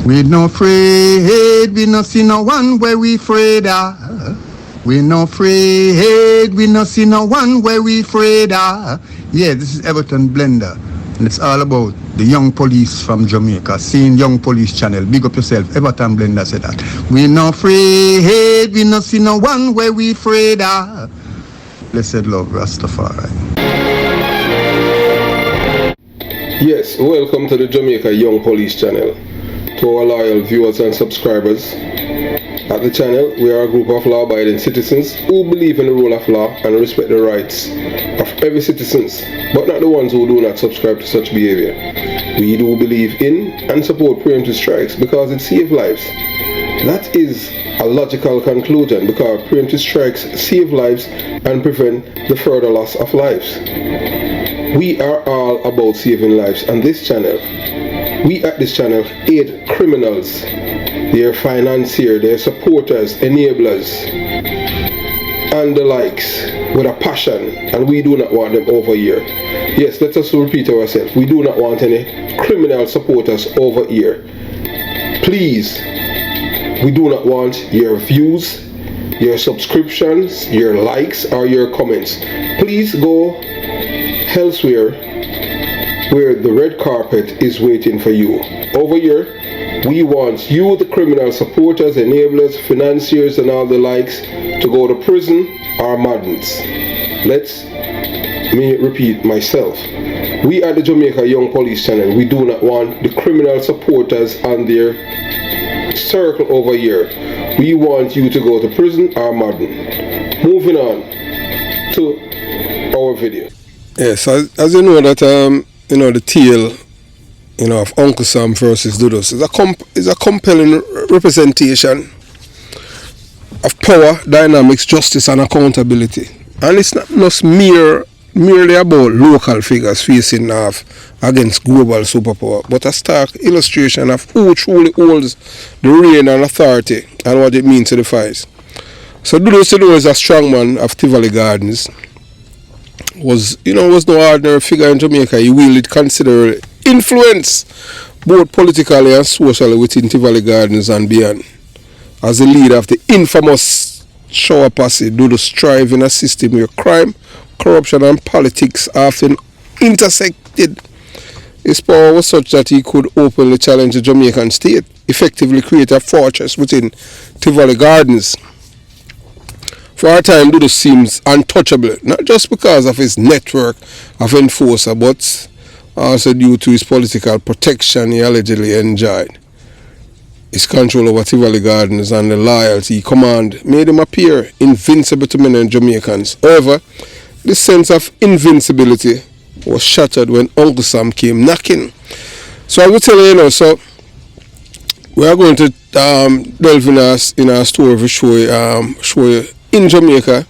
We no afraid, we no see no one where we afraid of. We no afraid, we no see no one where we afraid of. Yeah, this is Everton Blender, and it's all about the young police from Jamaica, seeing Young Police Channel. Big up yourself, Everton Blender said that. We no afraid, we no see no one where we afraid of. Blessed love, Rastafari. Yes, welcome to the Jamaica Young Police Channel. To our loyal viewers and subscribers, at the channel we are a group of law-abiding citizens who believe in the rule of law and respect the rights of every citizen, but not the ones who do not subscribe to such behavior. We do believe in and support preemptive strikes because it saves lives. That is a logical conclusion because preemptive strikes save lives and prevent the further loss of lives. We are all about saving lives on this channel. We at this channel aid criminals, their financiers, their supporters, enablers, and the likes with a passion, and we do not want them over here. Yes, let us repeat ourselves. We do not want any criminal supporters over here. Please, we do not want your views, your subscriptions, your likes, or your comments. Please go elsewhere where the red carpet is waiting for you. Over here, we want you, the criminal supporters, enablers, financiers, and all the likes, to go to prison or madness. Let me repeat myself. We at the Jamaica Young Police Channel, we do not want the criminal supporters and their circle over here. We want you to go to prison or madness. Moving on to our video. Yes, as you know that the tale, of Uncle Sam versus Dudus is a compelling representation of power, dynamics, justice, and accountability. And it's not just merely about local figures facing off against global superpower, but a stark illustration of who truly holds the reign and authority and what it means to the fight. So Dudus is a strong man of Tivoli Gardens. Was no ordinary figure in Jamaica. He wielded considerable influence both politically and socially within Tivoli Gardens and beyond. As the leader of the infamous Shower Posse, Dudus thrived in a system where crime, corruption and politics often intersected. His power was such that he could openly challenge the Jamaican state, effectively create a fortress within Tivoli Gardens. For a time, Dudus seems untouchable, not just because of his network of enforcer, but also due to his political protection he allegedly enjoyed. His control over Tivoli Gardens and the loyalty he commanded made him appear invincible to many Jamaicans. However, this sense of invincibility was shattered when Uncle Sam came knocking. So I will tell you, so we are going to delve in our story of show you in Jamaica,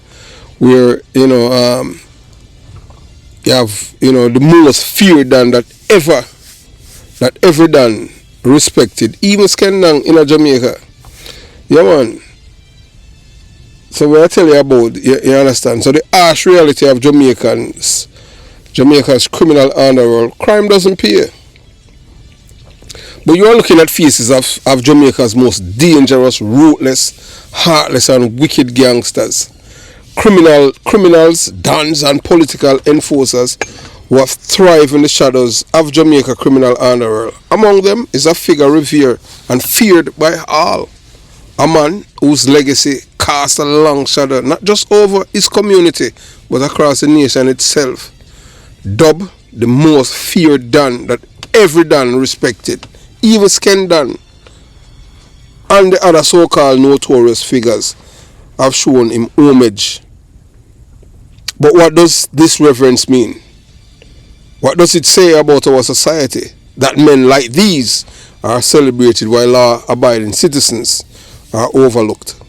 where you have the most feared done that ever done, respected, even Skendang in Jamaica. Yeah, man. So when I tell you about, you understand. So the harsh reality of Jamaica's criminal underworld, crime doesn't pay. But you are looking at faces of Jamaica's most dangerous, ruthless, heartless and wicked gangsters. Criminals, dons and political enforcers who have thrived in the shadows of Jamaica criminal underworld. Among them is a figure revered and feared by all. A man whose legacy casts a long shadow not just over his community but across the nation itself. Dubbed the most feared Don that every Don respected. Even Skendang and the other so-called notorious figures have shown him homage. But what does this reverence mean? What does it say about our society that men like these are celebrated while law-abiding citizens are overlooked?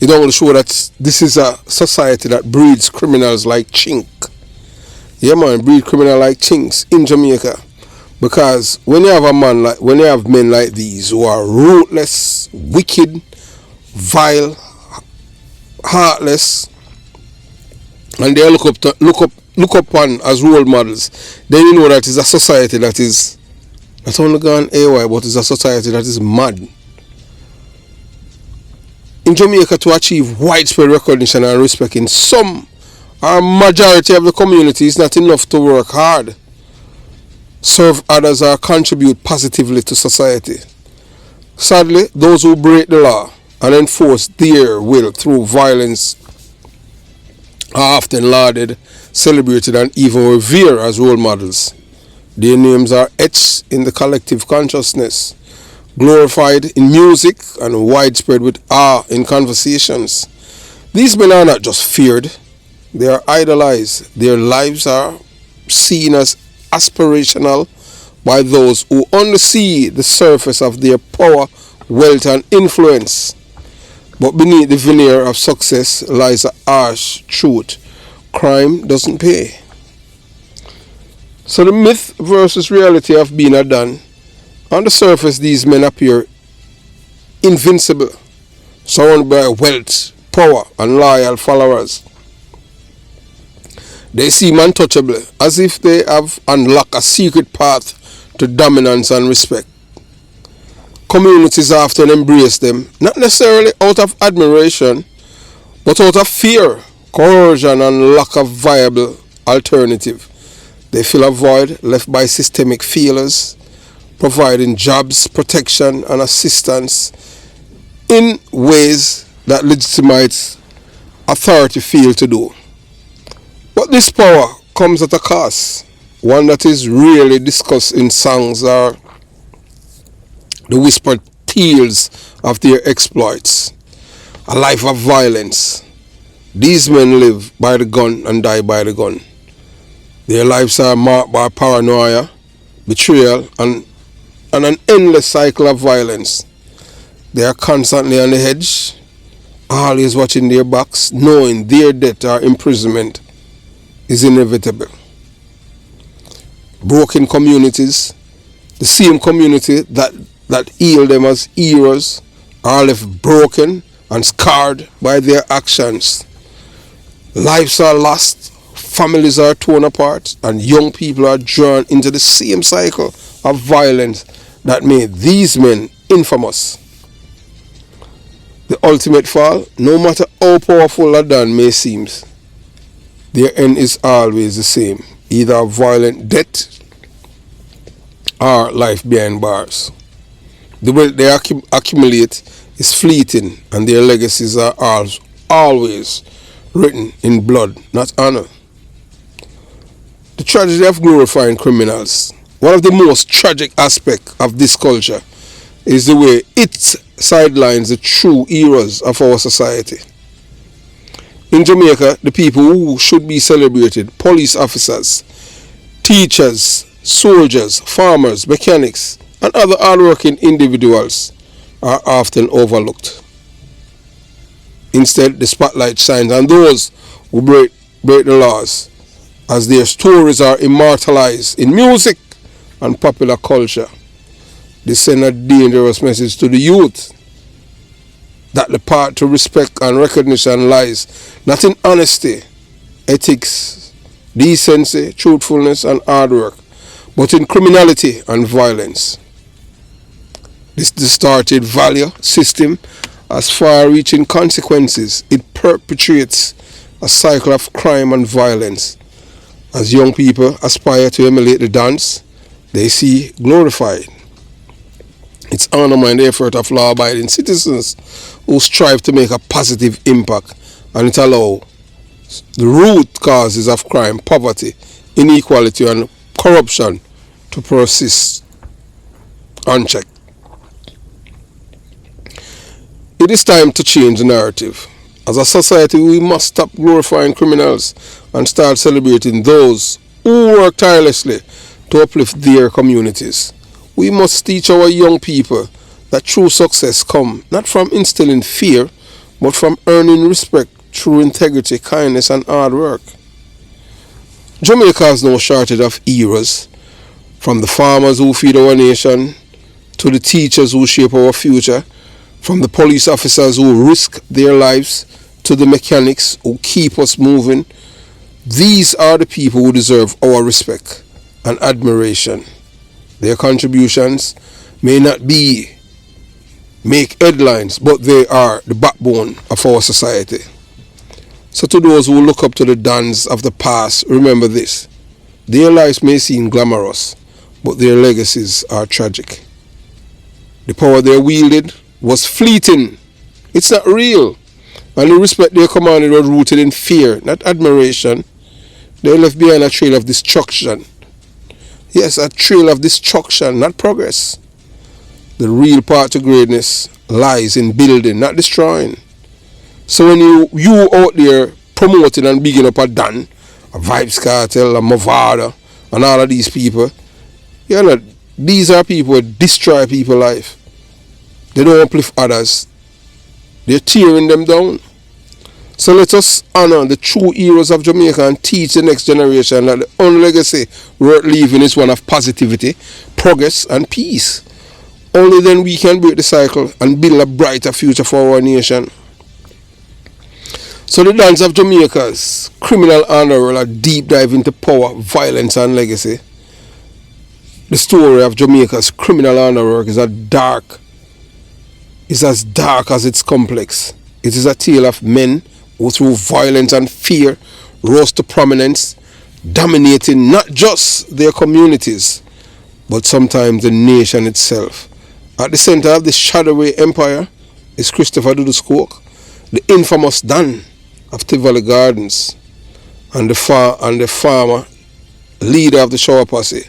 It only shows that this is a society that breeds criminals like chink. Yeah, man, breed criminals like chinks in Jamaica. Because when you have men like these who are ruthless, wicked, vile, heartless, and they are look upon as role models, then you know that it's a society that is not only gone AY, but it's a society that is mad. In Jamaica, to achieve widespread recognition and respect in some or majority of the community is not enough to work hard, serve others, or contribute positively to society. Sadly, those who break the law and enforce their will through violence are often lauded, celebrated, and even revered as role models. Their names are etched in the collective consciousness, glorified in music, and widespread with awe in conversations. These men are not just feared, they are idolized. Their lives are seen as aspirational by those who only see the surface of their power, wealth, and influence. But beneath the veneer of success lies a harsh truth. Crime doesn't pay. So the myth versus reality have been done. On the surface, these men appear invincible, surrounded by wealth, power, and loyal followers. They seem untouchable, as if they have unlocked a secret path to dominance and respect. Communities often embrace them, not necessarily out of admiration, but out of fear, coercion, and lack of viable alternative. They fill a void left by systemic failures, providing jobs, protection, and assistance in ways that legitimate authority fail to do. But this power comes at a cost, one that is rarely discussed in songs or the whispered tales of their exploits. A life of violence. These men live by the gun and die by the gun. Their lives are marked by paranoia, betrayal, and an endless cycle of violence. They are constantly on the edge, always watching their backs, knowing their death or imprisonment is inevitable. Broken communities, the same community that hailed them as heroes, are left broken and scarred by their actions. Lives are lost, families are torn apart, and young people are drawn into the same cycle of violence that made these men infamous. The ultimate fall, no matter how powerful a Dan may seem, their end is always the same, either a violent death or life behind bars. The wealth they accumulate is fleeting, and their legacies are always written in blood, not honor. The tragedy of glorifying criminals. One of the most tragic aspects of this culture is the way it sidelines the true heroes of our society. In Jamaica, the people who should be celebrated, police officers, teachers, soldiers, farmers, mechanics, and other hardworking individuals, are often overlooked. Instead, the spotlight shines on those who break the laws, as their stories are immortalized in music and popular culture. They send a dangerous message to the youth that the path to respect and recognition lies not in honesty, ethics, decency, truthfulness, and hard work, but in criminality and violence. This distorted value system has far-reaching consequences. It perpetuates a cycle of crime and violence. As young people aspire to emulate the dance they see glorified, it's undermined the effort of law-abiding citizens who strive to make a positive impact, and it allows the root causes of crime, poverty, inequality, and corruption to persist unchecked. It is time to change the narrative. As a society, we must stop glorifying criminals and start celebrating those who work tirelessly to uplift their communities. We must teach our young people that true success comes not from instilling fear, but from earning respect through integrity, kindness, and hard work. Jamaica has no shortage of heroes, from the farmers who feed our nation, to the teachers who shape our future, from the police officers who risk their lives, to the mechanics who keep us moving. These are the people who deserve our respect and admiration. Their contributions may not make headlines, but they are the backbone of our society. So to those who look up to the dons of the past, remember this. Their lives may seem glamorous, but their legacies are tragic. The power they wielded was fleeting. It's not real. And the respect they commanded was rooted in fear, not admiration. They left behind a trail of destruction. Yes, a trail of destruction, not progress. The real path to greatness lies in building, not destroying. So when you out there promoting and bigging up a Don, a Vibes Cartel, a Mavada, and all of these people, these are people who destroy people's life. They don't uplift others. They're tearing them down. So let us honor the true heroes of Jamaica and teach the next generation that the only legacy worth leaving is one of positivity, progress, and peace. Only then we can break the cycle and build a brighter future for our nation. So the dance of Jamaica's criminal underworld, a deep dive into power, violence, and legacy. The story of Jamaica's criminal underworld is as dark as it's complex. It is a tale of men who through violence and fear rose to prominence, dominating not just their communities, but sometimes the nation itself. At the center of this shadowy empire is Christopher Dudus, the infamous Don of Tivoli Gardens, and the farmer leader of the Shower Posse,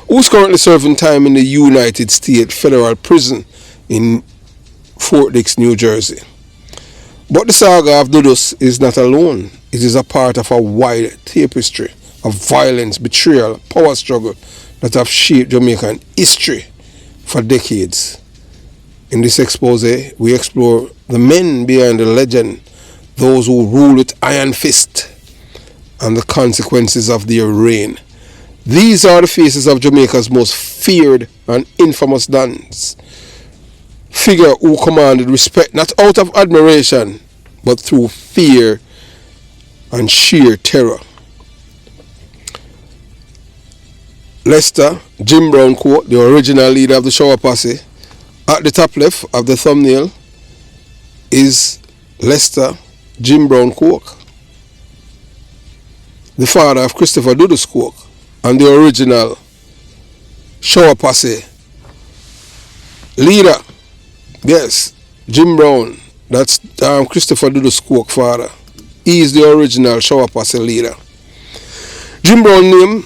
who is currently serving time in the United States Federal Prison in Fort Dix, New Jersey. But the saga of Dudus is not alone. It is a part of a wide tapestry of violence, betrayal, power struggle that have shaped Jamaican history for decades. In this expose, we explore the men behind the legend, those who rule with iron fist, and the consequences of their reign. These are the faces of Jamaica's most feared and infamous dons. Figure who commanded respect not out of admiration, but through fear and sheer terror. Lester Jim Brown quote, the original leader of the Shower Posse. At the top left of the thumbnail is Lester Jim Brown Coke, the father of Christopher Dudus Coke, and the original Shower Posse leader. Yes, Jim Brown, that's Christopher Dudus Coke father. He is the original Shower Posse leader. Jim Brown's name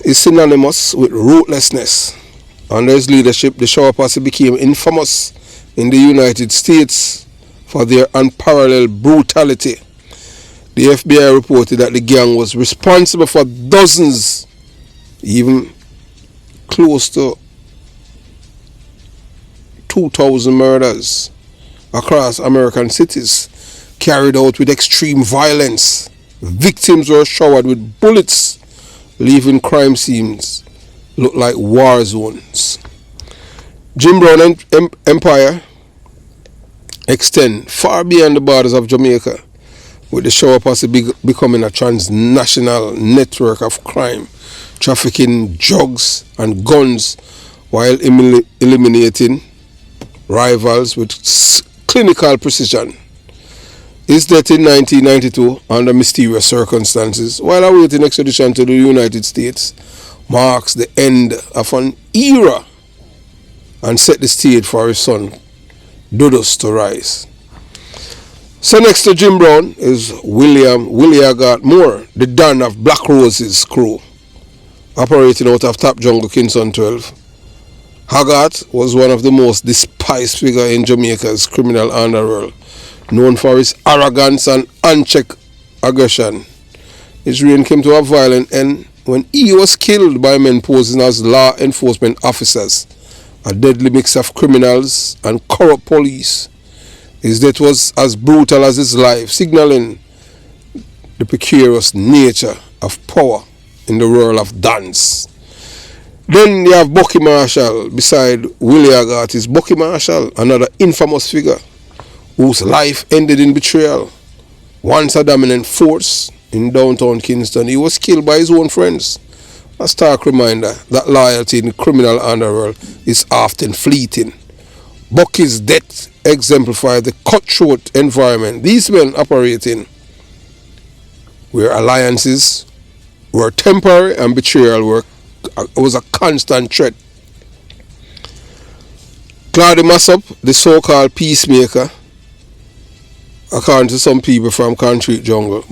is synonymous with ruthlessness. Under his leadership, the Shower Posse became infamous in the United States for their unparalleled brutality. The FBI reported that the gang was responsible for dozens, even close to 2,000 murders across American cities, carried out with extreme violence. Victims were showered with bullets, leaving crime scenes look like war zones. Jim Brown empire extend far beyond the borders of Jamaica, with the Shower Posse becoming a transnational network of crime, trafficking drugs and guns while eliminating rivals with clinical precision. His death in 1992 under mysterious circumstances while awaiting extradition to the United States marks the end of an era and set the stage for his son Dudus to rise. So next to Jim Brown is Willie Haggart Moore, the Don of Black Rose's crew, operating out of Top Jungle Kingston 12. Haggart was one of the most despised figures in Jamaica's criminal underworld, known for his arrogance and unchecked aggression. His reign came to a violent end when he was killed by men posing as law enforcement officers, a deadly mix of criminals and corrupt police. His death was as brutal as his life, signaling the precarious nature of power in the world of dance. Then you have Bucky Marshall beside Willie Haggart. Is Bucky Marshall, another infamous figure whose life ended in betrayal. Once a dominant force in downtown Kingston, he was killed by his own friends A stark reminder that loyalty in the criminal underworld is often fleeting. Bucky's death exemplified the cutthroat environment these men operate in, where alliances were temporary and betrayal was a constant threat. Claude Massop, the so-called peacemaker, according to some people from Concrete Jungle,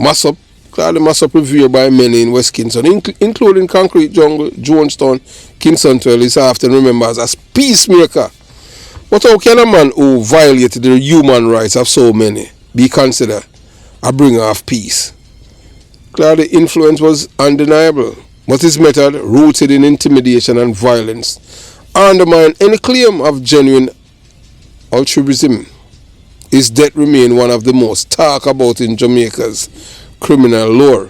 Claude Massop revered by many in West Kingston, including Concrete Jungle, Jonestown, Kingstonville, is often remembered as peacemaker. But how can a man who violated the human rights of so many be considered a bringer of peace? Claude's influence was undeniable, but his method, rooted in intimidation and violence, undermined any claim of genuine altruism. His death remained one of the most talked about in Jamaica's criminal lore.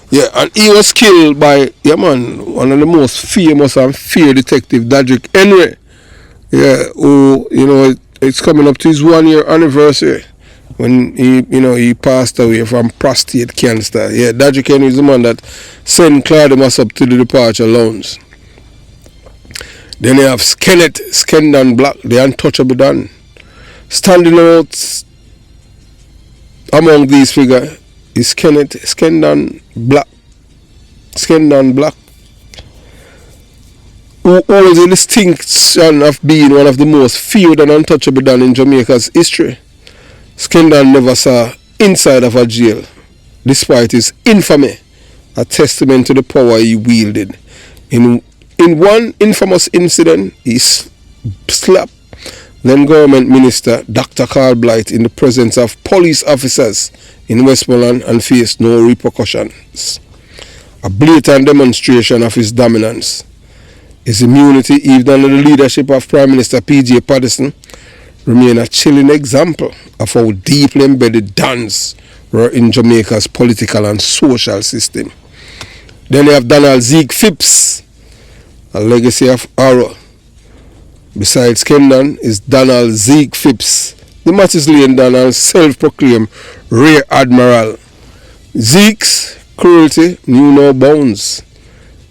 Yeah, and he was killed by, one of the most famous and feared detective, Dadrick Henry. Yeah, who, it's coming up to his 1 year anniversary when he passed away from prostate cancer. Yeah, Dadrick Henry is the man that sent Claude Massop to the departure lounge. Then you have Skendon Black, the untouchable Don. Standing out among these figures is Skendon Black, who holds a distinction of being one of the most feared and untouchable Don in Jamaica's history. Skendon never saw inside of a jail, despite his infamy, a testament to the power he wielded. In one infamous incident, he slapped then government minister Dr. Carl Blight in the presence of police officers in Westmoreland and faced no repercussions. A blatant demonstration of his dominance. His immunity, even under the leadership of Prime Minister P.J. Patterson, remain a chilling example of how deeply embedded Dons were in Jamaica's political and social system. Then you have Donald Zeke Phipps, a legacy of horror. Besides Kendon is Donald Zeke Phipps, the Mattis Lane Donald's self-proclaimed Rear Admiral. Zeke's cruelty knew no bounds.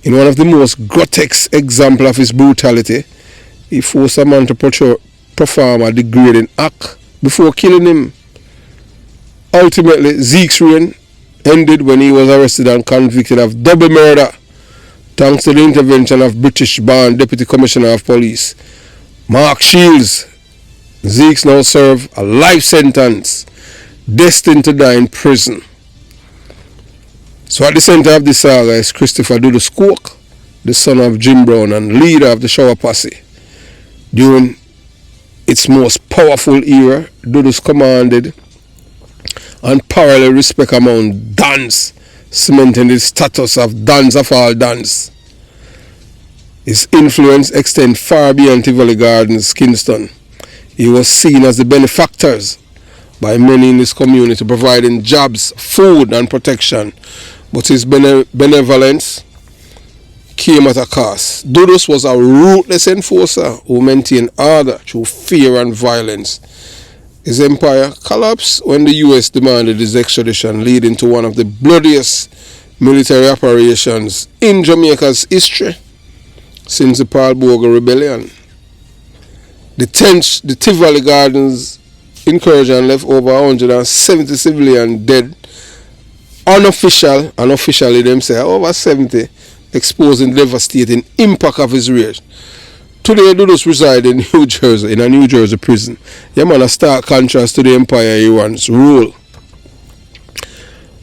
In one of the most grotesque examples of his brutality, he forced a man to perform a degrading act before killing him. Ultimately, Zeke's reign ended when he was arrested and convicted of double murder, thanks to the intervention of British-born Deputy Commissioner of Police, Mark Shields. Zeke's now serve a life sentence, destined to die in prison. So at the center of this saga is Christopher Dudus, the son of Jim Brown and leader of the Shower Posse. During its most powerful era, Dudus commanded unparalleled respect among Dons, cementing his status of Dons of all Dons. His influence extends far beyond Tivoli Gardens, Kingston. He was seen as the benefactors by many in his community, providing jobs, food and protection. But his benevolence came at a cost. Dudus was a ruthless enforcer who maintained order through fear and violence. His empire collapsed when the US demanded his extradition, leading to one of the bloodiest military operations in Jamaica's history since the Paul Bogle Rebellion. The Tivoli Gardens incursion left over 170 civilians dead. Unofficially them say over 70, exposing the devastating impact of his rage. Today, Dudus reside in New Jersey, in a New Jersey prison. A stark contrast to the empire he once ruled.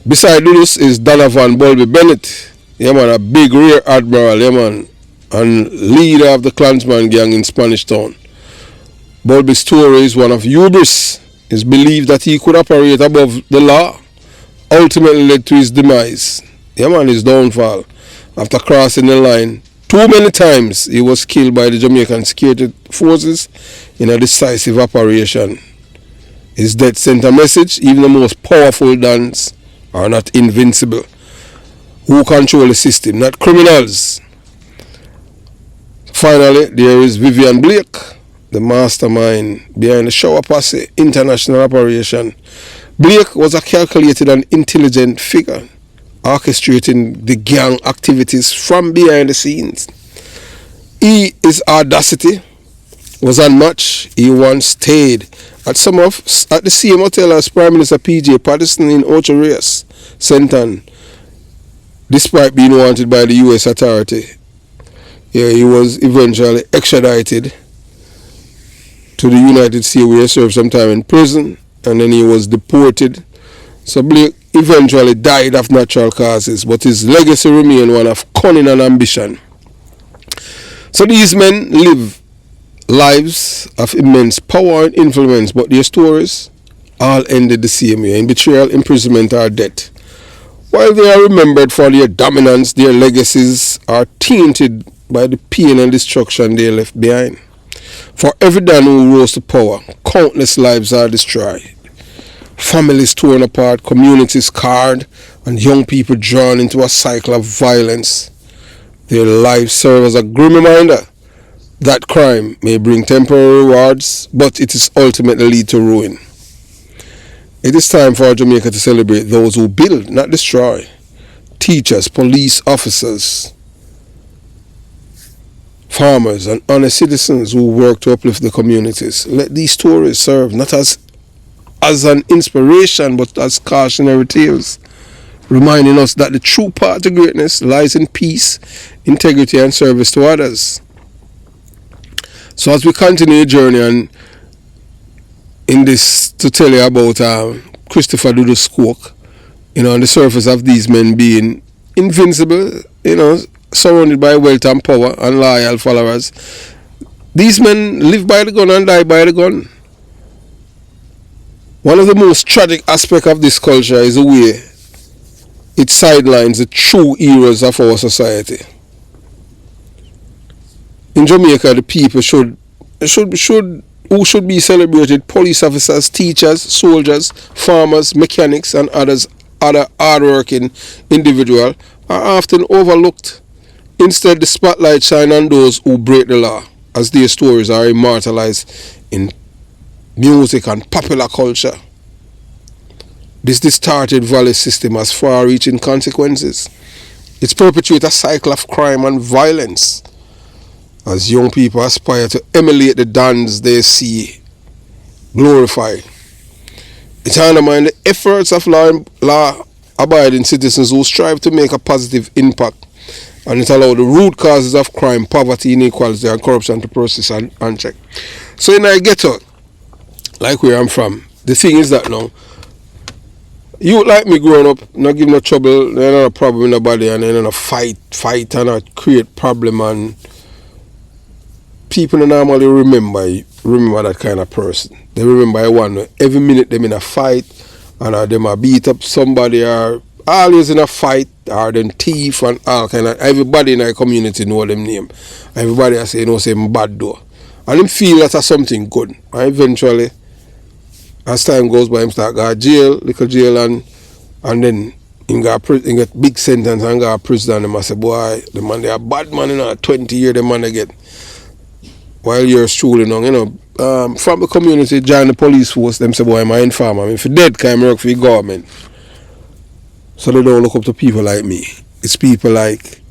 Beside Dudus is Donovan Bulby Bennett, a big rear admiral, and leader of the Klansman gang in Spanish Town. Bulby's story is one of hubris. It's believed that he could operate above the law, ultimately led to his demise. His downfall. After crossing the line too many times, he was killed by the Jamaican security forces in a decisive operation. His death sent a message: even the most powerful Dons are not invincible. Who control the system? Not criminals. Finally, there is Vivian Blake, the mastermind behind the Shower Posse international operation. Blake was a calculated and intelligent figure orchestrating the gang activities from behind the scenes. His audacity was unmatched. He once stayed at the same hotel as Prime Minister PJ Patterson in Ocho Rios, Senton, despite being wanted by the US authority. Yeah, he was eventually extradited to the United States where he served some time in prison, and then he was deported. So Blake eventually died of natural causes, but his legacy remained one of cunning and ambition. So these men live lives of immense power and influence, but their stories all ended the same way, in betrayal, imprisonment, or death. While they are remembered for their dominance, their legacies are tainted by the pain and destruction they left behind. For every Don who rose to power, countless lives are destroyed. Families torn apart, communities scarred, and young people drawn into a cycle of violence. Their lives serve as a grim reminder that crime may bring temporary rewards, but it is ultimately lead to ruin. It is time for Jamaica to celebrate those who build, not destroy. Teachers, police officers, farmers, and honest citizens who work to uplift the communities. Let these stories serve not as an inspiration, but as cautionary tales, reminding us that the true path to greatness lies in peace, integrity, and service to others. So as we continue the journey, and in this to tell you about Christopher Dudus Cook, on the surface of these men being invincible, surrounded by wealth and power and loyal followers, these men live by the gun and die by the gun. One of the most tragic aspects of this culture is the way it sidelines the true heroes of our society. In Jamaica, the people who should be celebrated: police officers, teachers, soldiers, farmers, mechanics, and other hard-working individuals, are often overlooked. Instead, the spotlight shines on those who break the law, as their stories are immortalized in music and popular culture. This distorted value system has far-reaching consequences. It perpetuates a cycle of crime and violence, as young people aspire to emulate the dons they see glorified. It undermines the efforts of law-abiding citizens who strive to make a positive impact, and it allows the root causes of crime, poverty, inequality, and corruption to persist unchecked. So in a ghetto, like where I'm from, the thing is that now, you like me growing up, not give no trouble, there ain't no problem in nobody, and then a fight and a create problem, and people don't normally remember that kind of person. They remember one every minute them in a fight, and them a beat up somebody, or always in a fight, or them thief, and all kind of. Everybody in the community know them name. Everybody I say them bad though, and them feel that's something good. And eventually, as time goes by, him start go jail, little jail, and then he get big sentence and go to prison. And them I say, boy, the man they a bad man, 20 years the man they get. While you're strolling on, from the community, join the police force, them say, boy, I'm an informer. If you're dead, can work for the government. So they don't look up to people like me. It's people like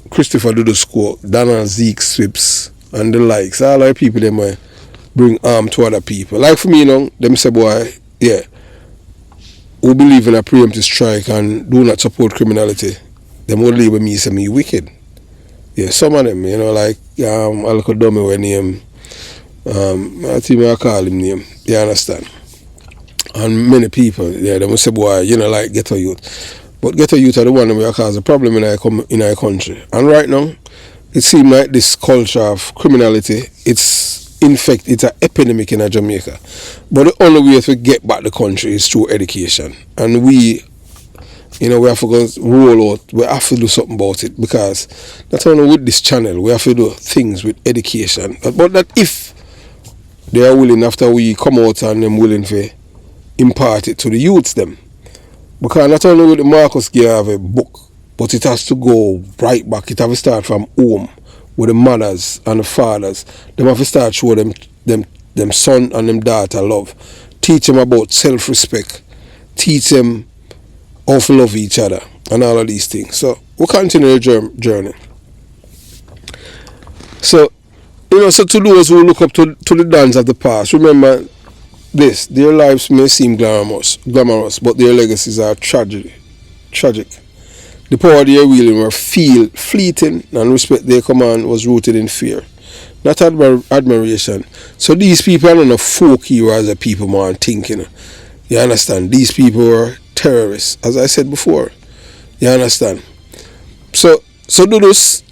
Christopher Dudus Cook, Donald Zeke Swips, and the likes. All our people, they might bring harm to other people. Like for me, them say, boy, yeah, who believe in a preemptive strike and do not support criminality, them will label me, say me wicked. Yeah, some of them, like a little dummy with name, I think I call him name, you understand? And many people, yeah, they will say, boy, like ghetto youth. But ghetto youth are the one that cause a problem in our country. And right now, it seems like this culture of criminality, it's an epidemic in Jamaica. But the only way to get back the country is through education. And we have to go roll out, we have to do something about it, because not only with this channel, we have to do things with education. But that if they are willing, after we come out and them willing to impart it to the youths them. Because not only with the Marcus Gay have a book, but it has to go right back. It have to start from home, with the mothers and the fathers. They have to start show them son and them daughter love. Teach them about self-respect. Teach them how to love each other and all of these things. So we'll continue the journey. So, so to those who look up to the dons of the past, remember this: their lives may seem glamorous, but their legacies are tragic. The power they are wielding were fleeting, and respect they command was rooted in fear, not admiration. So these people are not folk heroes as people man thinking. You understand? These people were terrorists, as I said before. You understand? So Dudus,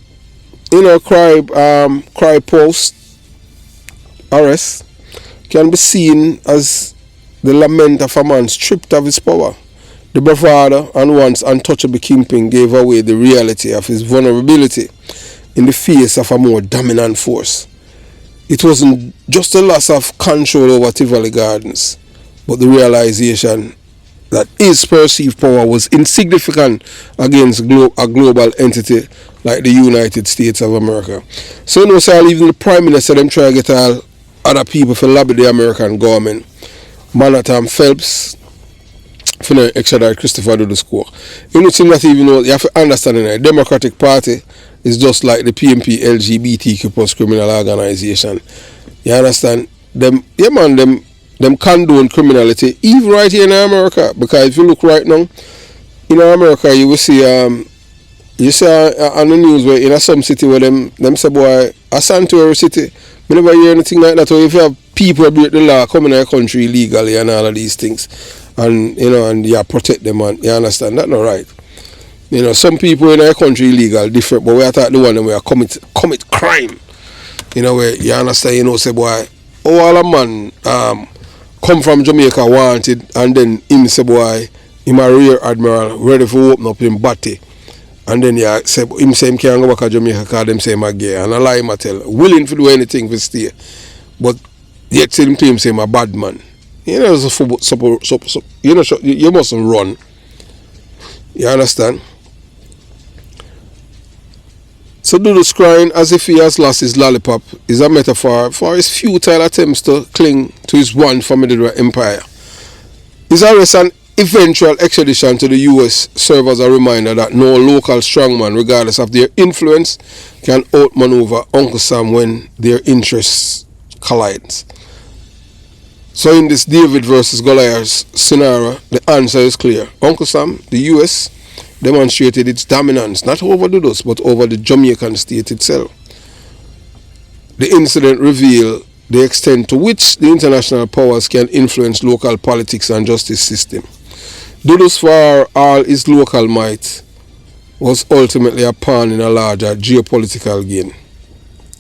cry post arrest can be seen as the lament of a man stripped of his power. The bravado and once untouchable kingpin gave away the reality of his vulnerability in the face of a more dominant force. It wasn't just a loss of control over Tivoli Gardens, but the realization that his perceived power was insignificant against a global entity like the United States of America. So even the Prime Minister them try to get all other people to lobby the American government. Manhattan Phelps for the extradite Christopher Dudus court. You seem that even though you have to understand the Democratic Party is just like the PMP LGBTQ plus criminal organization. You understand? Them condone criminality even right here in America, because if you look right now in America, you will see on the news where in some city where them say boy a sanctuary city. We never hear anything like that. Or if you have people break the law coming in the country illegally and all of these things, and and you protect them, and you understand that not right. Some people in our country illegal different, but we are the one where commit crime. Where you understand, say boy, all a man come from Jamaica wanted, and then him say boy, him a rear admiral ready for open up him body. And then say him can't go back to Jamaica because them say him a gay. And I lie him tell, willing to do anything to stay. But yet say him to him say him a bad man. You mustn't run. You understand? So Dudus crying as if he has lost his lollipop is a metaphor for his futile attempts to cling to his one formidable empire. His arrest and eventual extradition to the US serve as a reminder that no local strongman, regardless of their influence, can outmaneuver Uncle Sam when their interests collide. So in this David versus Goliath scenario, the answer is clear. Uncle Sam, the US, demonstrated its dominance not over Dudus but over the Jamaican state itself. The incident revealed the extent to which the international powers can influence local politics and justice system. Dudus, for all his local might, was ultimately a pawn in a larger geopolitical game.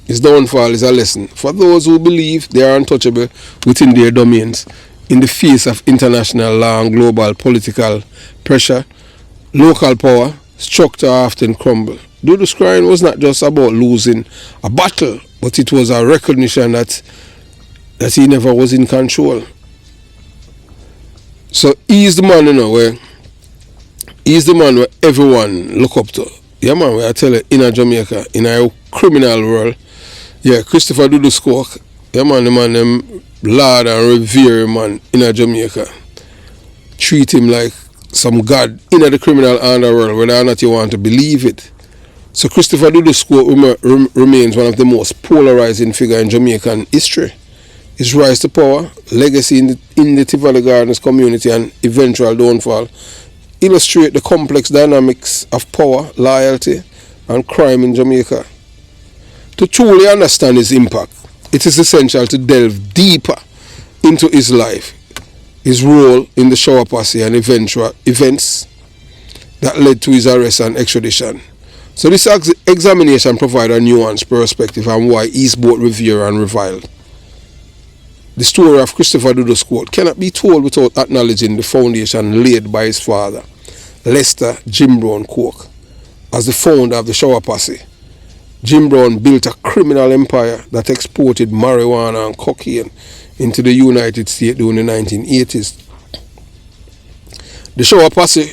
His downfall is a lesson for those who believe they are untouchable within their domains. In the face of international law and global political pressure, local power structure often crumble. Dudus crying was not just about losing a battle, but it was a recognition that he never was in control. So he's the man, where everyone look up to. Yeah, man, where I tell you, in Jamaica, in a criminal world, yeah, Christopher Dudus Cook, yeah, man, them laud and revere man in Jamaica. Treat him like some god in the criminal underworld, whether or not you want to believe it. So Christopher Dudus Cook remains one of the most polarizing figures in Jamaican history. His rise to power, legacy in the Tivoli Gardens community, and eventual downfall illustrate the complex dynamics of power, loyalty, and crime in Jamaica. To truly understand his impact, it is essential to delve deeper into his life, his role in the Shower Posse, and eventual events that led to his arrest and extradition. So this examination provides a nuanced perspective on why he's both revered and reviled. The story of Christopher Dudus Court cannot be told without acknowledging the foundation laid by his father, Lester Jim Brown Cook. As the founder of the Shower Posse, Jim Brown built a criminal empire that exported marijuana and cocaine into the United States during the 1980s. The Shower Posse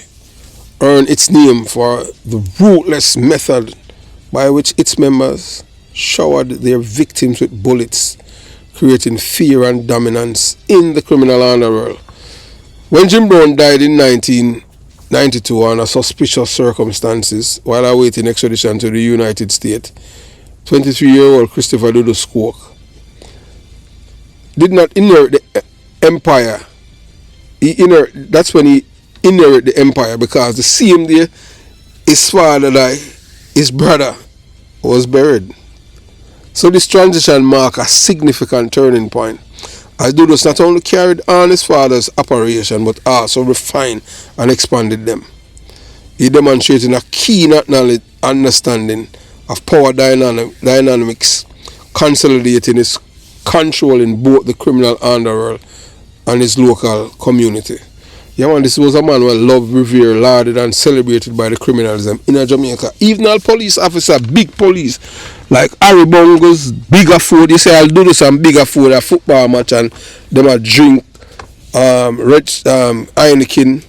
earned its name for the ruthless method by which its members showered their victims with bullets, creating fear and dominance in the criminal underworld. When Jim Brown died in 19 92 under suspicious circumstances while awaiting extradition to the United States. 23-year-old Christopher Dudus Cook did not inherit the empire. That's when he inherited the empire, because the same day his father died, his brother was buried. So this transition marked a significant turning point, as Dudus not only carried on his father's operation but also refined and expanded them. He demonstrated a keen understanding of power dynamics, consolidating his control in both the criminal underworld and his local community. Yeah, man, this was a man well loved, revered, lauded, and celebrated by the criminals in Jamaica. Even all police officer, big police, like Harry Bongos, Bigger Food. You say I'll do some Bigger Food, a football match, and them a drink Heineken,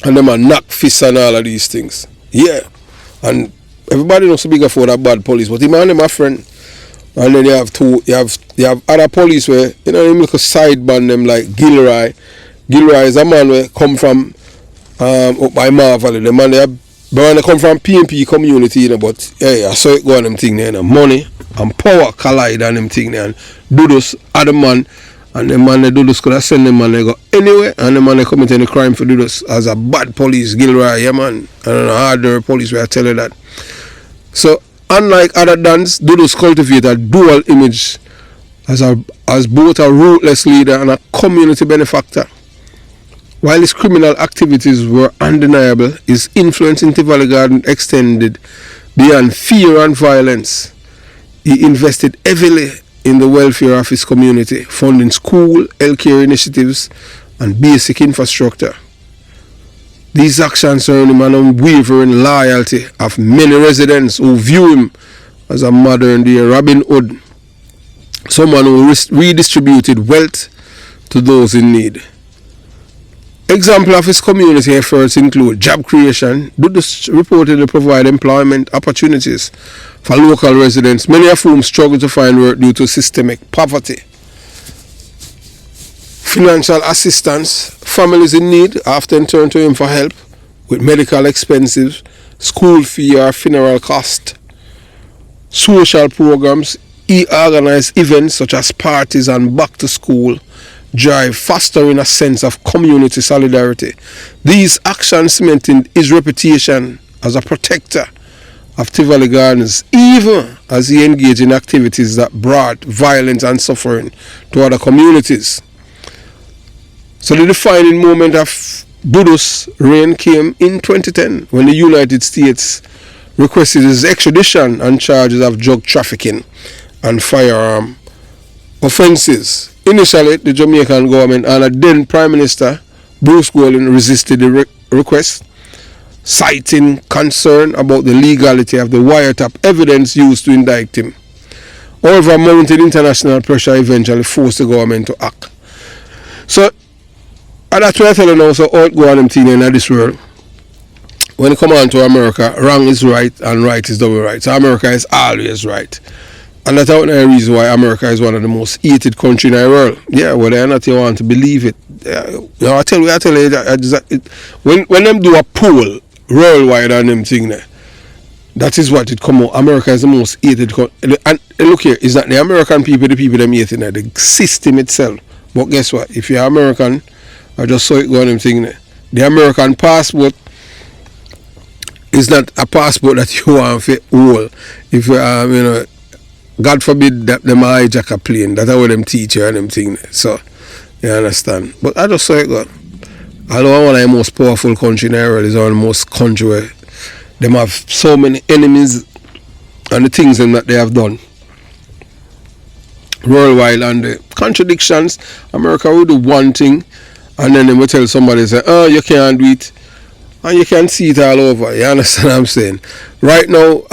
and them a knock fists and all of these things. Yeah, and everybody knows Bigger Food are bad police, but him and them a friend. And then you have other police where them look a side band them like Gilroy. Gilroy is a man where come from up by Marvel. The man they come from PNP community, but yeah, I saw it go on them thing there, money and power collide on them thing there. And Dudus are the man, and the man they Dudus could have send them man they go anywhere, and the man they commit any crime for Dudus as a bad police, Gilroy, yeah man. And a harder police where I tell you that. So unlike other dons, Dudus cultivate a dual image as both a ruthless leader and a community benefactor. While his criminal activities were undeniable, his influence in Tivoli Garden extended beyond fear and violence. He invested heavily in the welfare of his community, funding school, healthcare initiatives, and basic infrastructure. These actions earned him an unwavering loyalty of many residents who view him as a modern-day Robin Hood, someone who redistributed wealth to those in need. Examples of his community efforts include job creation. Dudus reportedly provide employment opportunities for local residents, many of whom struggle to find work due to systemic poverty. Financial assistance. Families in need often turn to him for help with medical expenses, school fee or funeral cost. Social programs. He organized events such as parties and back to school drive, fostering a sense of community solidarity. These actions cemented his reputation as a protector of Tivoli Gardens, even as he engaged in activities that brought violence and suffering to other communities. So the defining moment of Dudus' reign came in 2010 when the United States requested his extradition on charges of drug trafficking and firearm offences. Initially, the Jamaican government and then Prime Minister Bruce Golding resisted the request, citing concern about the legality of the wiretap evidence used to indict him. However, mounting international pressure eventually forced the government to act. So, and that's what I tell you now, so how it go on them thing in this world. When it come on to America, wrong is right and right is double right. So America is always right. And that's the reason why America is one of the most hated countries in the world. Yeah, whether or not you want to believe it. I tell you that when them do a poll worldwide on them thing there, that is what it come out. America is the most hated country. And look here, it's not the American people, the people them hating there, the system itself. But guess what? If you're American, I just saw it go on them thing there. The American passport is not a passport that you want to hold. If you God forbid that them hijack a plane. That's how them teach you and them thing. So, you understand. But I just saw it go. Although one of the most powerful country in the world is one of the most country where them have so many enemies and the things that they have done worldwide and the contradictions. America will do one thing and then they will tell somebody, say, oh, you can't do it. And you can see it all over. You understand what I'm saying? Right now,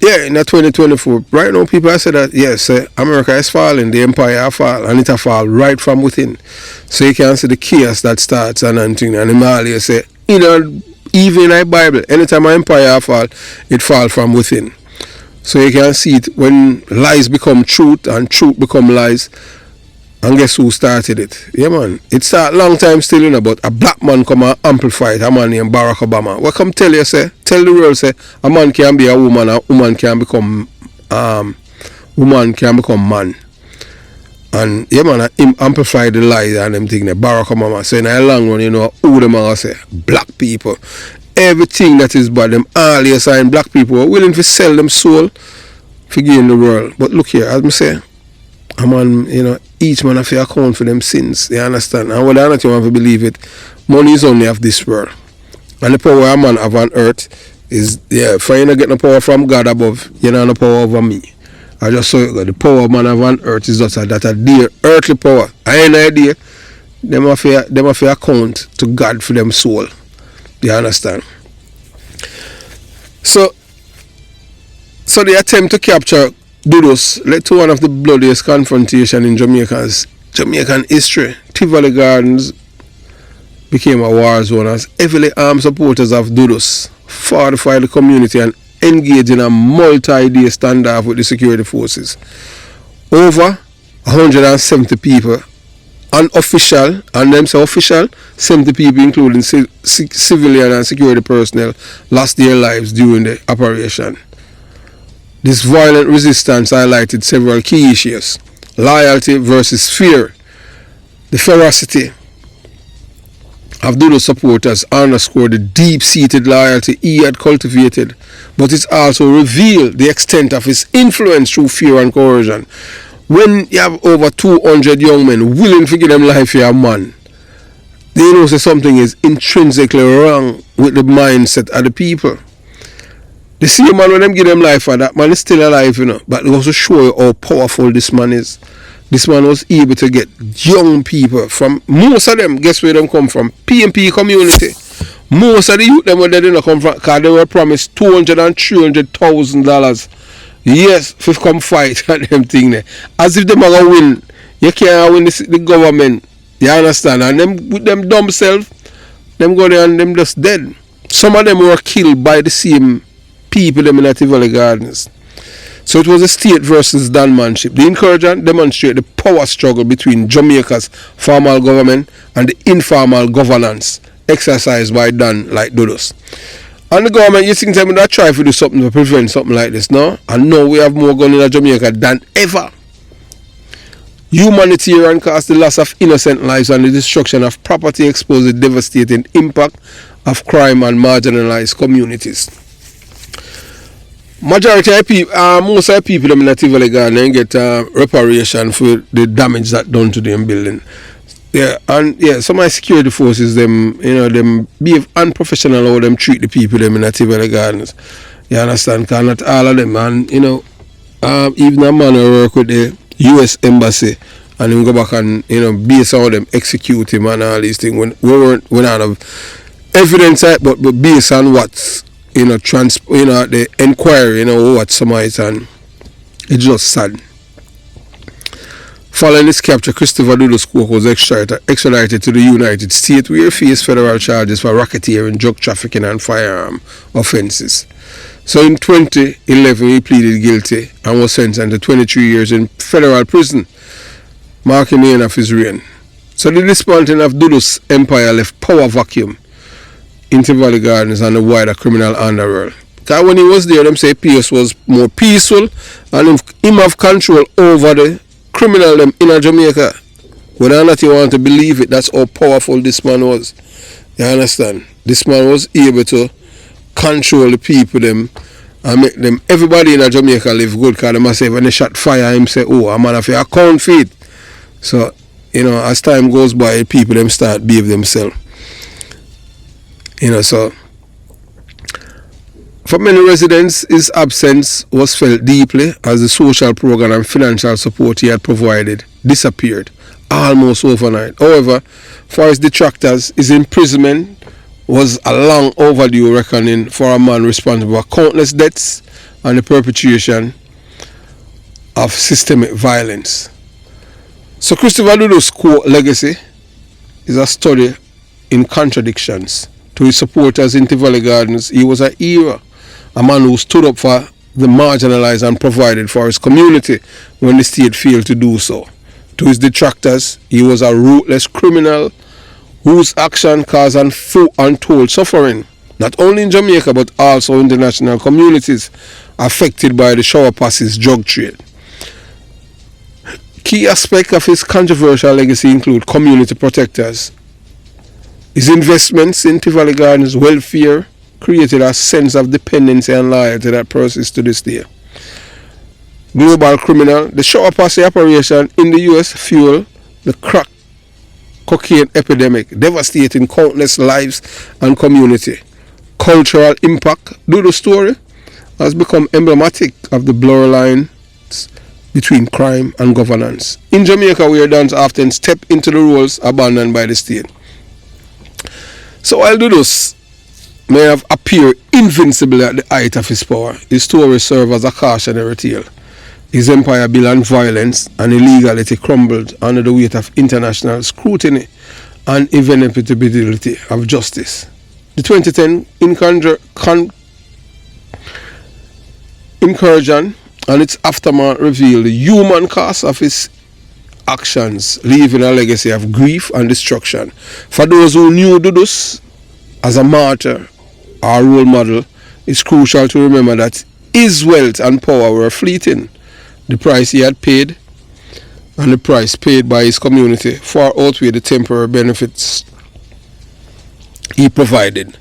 yeah, in 2024, right now people have said that, yes, America is falling, the empire has fallen, and it has fallen right from within. So you can see the chaos that starts and anything. And the Mali say, even in the Bible, anytime an empire fall, it falls from within. So you can see it when lies become truth and truth become lies. And guess who started it? Yeah, man. It started long time still, you know, but a black man come and amplify it, a man named Barack Obama. Well, come tell you, say, tell the world, say, a man can be a woman, a woman can become man. And yeah, man, him amplify the lies and them thing. Barack Obama saying, in the long run, you know, who them are say, black people. Everything that is bad, them all here saying black people are willing to sell them soul for gain the world. But look here, as I say, a man, you know, each man have to account for them sins. You understand? And whether or not you want to believe it, money is only of this world. And the power a man have on earth is, yeah, for you not get no power from God above, you know, no power over me. I just saw it. The power man have on earth is just that a dear earthly power. I ain't no idea. Them have to account to God for them soul. You understand? So the attempt to capture Dudus led to one of the bloodiest confrontation in Jamaican history. Tivoli Gardens became a war zone as heavily armed supporters of Dudus fortified the community and engaged in a multi-day standoff with the security forces. Over 170 people, unofficial, and them say official, 70 people including civilian and security personnel lost their lives during the operation. This violent resistance highlighted several key issues: loyalty versus fear. The ferocity of Dudus supporters underscored the deep-seated loyalty he had cultivated, but it also revealed the extent of his influence through fear and coercion. When you have over 200 young men willing to give them life for a man, they know that something is intrinsically wrong with the mindset of the people. The same man, when them give them life for that man is still alive, you know. But it goes to show you how powerful this man is. This man was able to get young people from, most of them, guess where them come from? PMP community. Most of the youth them where they didn't come from, because they were promised $200,000 and $300,000. Yes, if come fight at them thing there. As if them are going to win. You can't win the government. You understand? And them with them dumb self, them go there and them just dead. Some of them were killed by the same people them in the Tivoli Gardens. So it was a state versus Danmanship. The incursion demonstrated the power struggle between Jamaica's formal government and the informal governance exercised by Dan like Dudus. And the government, you think them that try to do something to prevent something like this, no? And now we have more guns in Jamaica than ever. Humanitarian cost, the loss of innocent lives and the destruction of property expose the devastating impact of crime and marginalized communities. Majority of people, most of the people in the Tivoli Garden get reparation for the damage that done to them building. Yeah, and yeah, some of the security forces, them, you know, them behave unprofessional how them treat the people them in the Tivoli Gardens. You understand? Because not all of them, and you know, even a man who work with the US Embassy and him go back and, you know, base on them execute him and all these things when we don't have evidence, but based on what's, you know, the inquiry, you know, what somebody, and it's just sad. Following this capture, Christopher Dudus was extradited to the United States, where he faced federal charges for racketeering, drug trafficking, and firearm offenses. So in 2011, he pleaded guilty and was sentenced to 23 years in federal prison, marking the end of his reign. So the disbanding of Dudus' empire left power vacuum in Tivoli Gardens and the wider criminal underworld. Because when he was there, them say Pierce was more peaceful and him have control over the criminal them in Jamaica. Whether or not you want to believe it, that's how powerful this man was. You understand? This man was able to control the people them and make them, everybody in Jamaica live good, because they must say when they shot fire, him say, oh, a man have to account for it. So, you know, as time goes by, people them start behave themselves. You know, so for many residents, his absence was felt deeply as the social program and financial support he had provided disappeared almost overnight. However, for his detractors, his imprisonment was a long overdue reckoning for a man responsible for countless deaths and the perpetration of systemic violence. So Christopher Dudus' core legacy is a study in contradictions. To his supporters in Tivoli Gardens, he was a hero, a man who stood up for the marginalized and provided for his community when the state failed to do so. To his detractors, he was a ruthless criminal whose action caused untold suffering, not only in Jamaica but also in international communities affected by the shower passes drug trade. Key aspects of his controversial legacy include community protectors. His investments in Tivoli Gardens' welfare created a sense of dependency and loyalty that persists to this day. Global criminal, the shower posse operation in the US fueled the crack cocaine epidemic, devastating countless lives and community. Cultural impact, Dudus' story has become emblematic of the blurry lines between crime and governance. In Jamaica, where dons often step into the roles abandoned by the state. So while Dudus may have appeared invincible at the height of his power, his story serves as a cautionary tale. His empire built on violence and illegality crumbled under the weight of international scrutiny and inevitability of justice. The 2010 incursion and its aftermath revealed the human cost of his actions, leaving a legacy of grief and destruction. For those who knew Dudus as a martyr or role model, it's crucial to remember that his wealth and power were fleeting. The price he had paid and the price paid by his community far outweighed the temporary benefits he provided.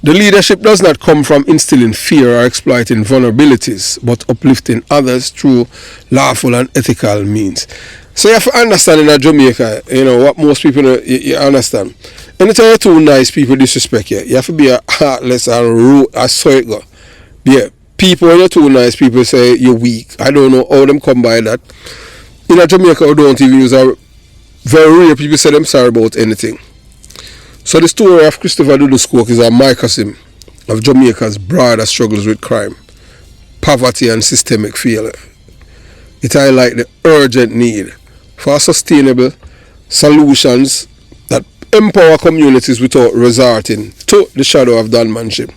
The leadership does not come from instilling fear or exploiting vulnerabilities, but uplifting others through lawful and ethical means. So you have to understand in Jamaica, what most people you understand. Anytime you're too nice, people disrespect you. You have to be a heartless and rude as so it go. Yeah. People, when you're too nice, people say you're weak. I don't know how them come by that. In Jamaica, we don't even use a very rare people say them sorry about anything. So the story of Christopher Dudus Coke is a microcosm of Jamaica's broader struggles with crime, poverty and systemic failure. It highlights the urgent need for sustainable solutions that empower communities without resorting to the shadow of donmanship.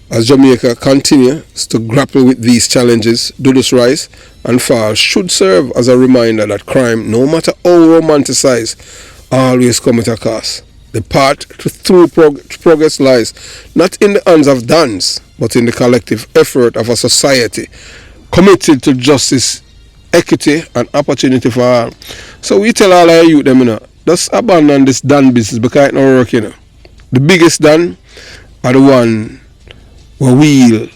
As Jamaica continues to grapple with these challenges, Dudus' rise and fall should serve as a reminder that crime, no matter how romanticized, always comes at a cost. The path to true progress lies not in the hands of dons, but in the collective effort of a society committed to justice, equity, and opportunity for all. So we tell all our youth them, just abandon this don business because it's not working. The biggest don are the one who wield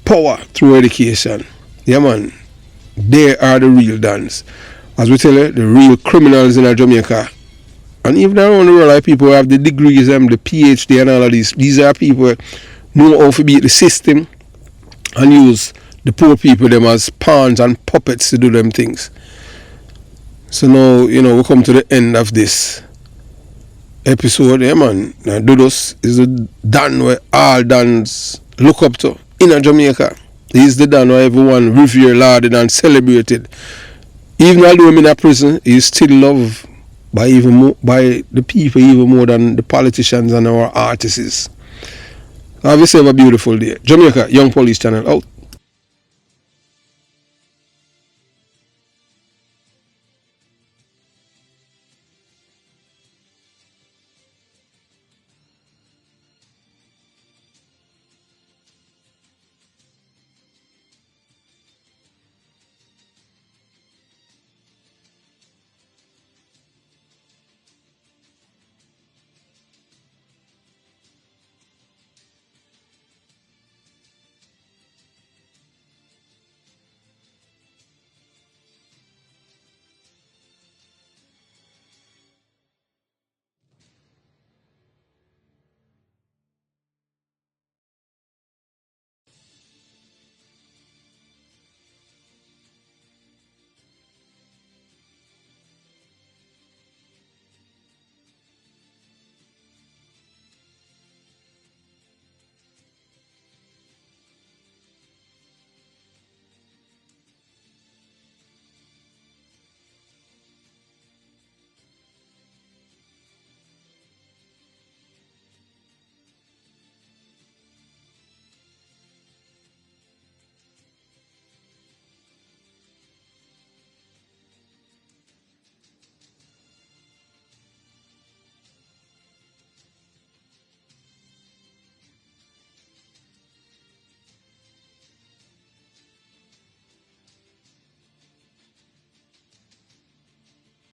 power through education. Yeah, man. They are the real dons. As we tell you, the real criminals in Jamaica. And even around the world, like people who have the degrees, the PhD and all of these are people who know how to beat the system and use the poor people them as pawns and puppets to do them things. So now, we come to the end of this episode. Yeah, man. Now, Dudus is the don where all dons look up to in Jamaica. He's the don where everyone revere, lauded and celebrated. Even although I'm in a prison, he's still loved by the people even more than the politicians and our artists. Have yourself a beautiful day. Jamaica Young Police Channel out.